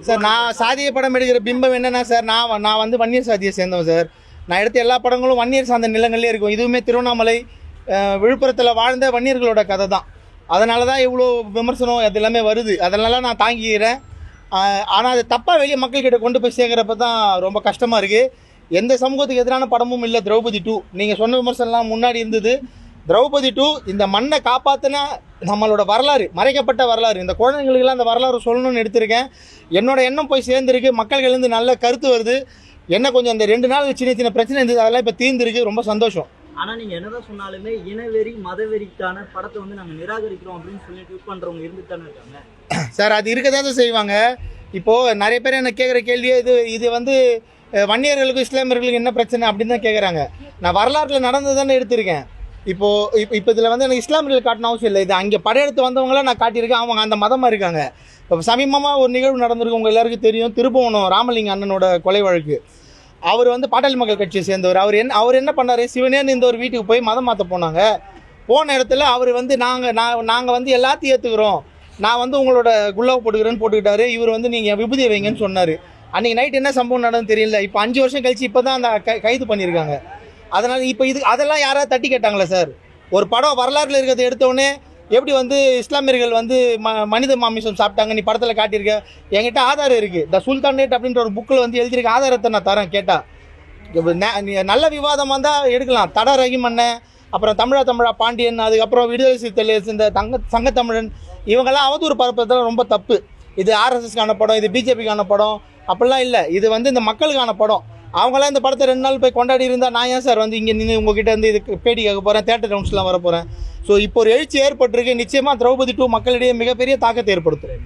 Sir நான் சாதிய படம் எடுக்கிற பிம்பம் என்னன்னா சார், நான் வந்து வன்னியர் சாதியை சேர்ந்தவன் சார். நான் எடுத்த எல்லா படங்களும் வன்னியர் சார்ந்த நிலங்கள்லேயே இருக்கும். இதுவுமே திருவண்ணாமலை விழுப்புரத்தில் வாழ்ந்த வன்னியர்களோட கதை தான். அதனால தான் இவ்வளோ விமர்சனம் அது எல்லாமே வருது. அதனால நான் தாங்கிக்கிறேன். ஆனால் அது தப்பாக வெளியே மக்கள்கிட்ட கொண்டு போய் சேர்க்குறப்ப தான் ரொம்ப கஷ்டமாக இருக்குது. எந்த சமூகத்துக்கு எதிரான படமும் இல்லை திரௌபதி 2. நீங்கள் சொன்ன விமர்சனம்லாம் முன்னாடி இருந்தது. திரௌபதி 2 இந்த மண்ணை காப்பாற்றினா நம்மளோட வரலாறு, மறைக்கப்பட்ட வரலாறு, இந்த குழந்தைங்களுக்கெல்லாம் அந்த வரலாறு சொல்லணும்னு எடுத்திருக்கேன். என்னோட எண்ணம் போய் சேர்ந்துருக்கு. மக்கள்கிட்டேருந்து நல்ல கருத்து வருது. என்ன கொஞ்சம் அந்த 2 நாள் சின்ன சின்ன பிரச்சனை இருந்தது, அதெல்லாம் இப்போ தீர்ந்துருக்கு. ரொம்ப சந்தோஷம். ஆனால் நீங்கள் என்னதான் சொன்னாலுமே இனவெறி மதவெறிக்கான படத்தை வந்து நாங்கள் நிராகரிக்கிறோம் அப்படின்னு சொல்லி ட்வீட் பண்ணுறவங்க இருந்துட்டு தானே இருக்காங்க சார். அது இருக்க தான் செய்வாங்க. இப்போது நிறைய பேர் என்ன கேட்குற கேள்வியே இது வந்து வன்னியர்களுக்கும் இஸ்லாமியர்களுக்கும் என்ன பிரச்சனை அப்படின்னு தான் கேட்குறாங்க. நான் வரலாற்றில் நடந்து தானே எடுத்திருக்கேன். இப்போ இதில் வந்து எனக்கு இஸ்லாமியர்கள் காட்டின அவசியம் இல்லை. இது அங்கே படையெடுத்து வந்தவங்களாம் நான் காட்டியிருக்கேன். அவங்க அந்த மதமாக இருக்காங்க. இப்போ சமீபமாக ஒரு நிகழ்வு நடந்திருக்கு, உங்கள் எல்லாருக்கும் தெரியும். திருப்புவனம் ராமலிங்க அண்ணனோட கொலை வழக்கு. அவர் வந்து பாட்டாளி மக்கள் கட்சியை சேர்ந்தவர். அவர் என்ன பண்ணார், சிவனேன்னு இந்த ஒரு வீட்டுக்கு போய் மதம் மாற்ற போனாங்க. போன இடத்துல அவர் வந்து நாங்கள் வந்து எல்லாத்தையும் ஏற்றுக்கிறோம், நான் வந்து உங்களோட குல்லாவை போட்டுக்கிட்டாரு. இவர் வந்து நீங்கள் விபூதியை வைங்கன்னு சொன்னார். அன்றைக்கி நைட் என்ன சம்பவம் நடந்து தெரியல. இப்போ 5 வருஷம் கழிச்சு இப்போ தான் அந்த கைது பண்ணியிருக்காங்க. அதனால் இப்போ அதெல்லாம் யாராவது தட்டி கேட்டாங்களா சார்? ஒரு படம் வரலாற்றில் இருக்கிறத எடுத்தோடனே எப்படி வந்து இஸ்லாமியர்கள் வந்து மனித மாமிசம் சாப்பிட்டாங்க நீ படத்தில் காட்டியிருக்க? என்கிட்ட ஆதாரம் இருக்குது. த சுல்தானேட் அப்படின்ற ஒரு புக்கில் வந்து எழுதியிருக்க ஆதாரத்தை நான் தரேன் கேட்டால். நல்ல விவாதம் வந்தால் எடுக்கலாம். தட ரஹீமண்ணன், அப்புறம் தமிழா பாண்டியன், அதுக்கப்புறம் விடுதலை சிறுத்தைகள் இந்த சங்கத்தமிழன், இவங்கெல்லாம் அவதூறு பரப்புறதுலாம் ரொம்ப தப்பு. இது ஆர்எஸ்எஸ்க்கான படம், இது பிஜேபிக்கான படம் அப்படிலாம் இல்லை. இது வந்து இந்த மக்களுக்கான படம். அவங்களாம் இந்த படத்தை 2 நாள் போய் கொண்டாடி இருந்தால் நான் ஏன் சார் வந்து இங்கே நின்று உங்ககிட்ட வந்து இதுக்கு பேட்டி கேட்க போகிறேன், தேட்டர் ரவுண்ட்ஸ்லாம் வர போகிறேன். ஸோ இப்போ ஒரு எழுச்சி ஏற்பட்டிருக்கு. நிச்சயமாக திரௌபதி 2 மக்களிடையே மிகப்பெரிய தாக்கத்தை ஏற்படுத்தும்.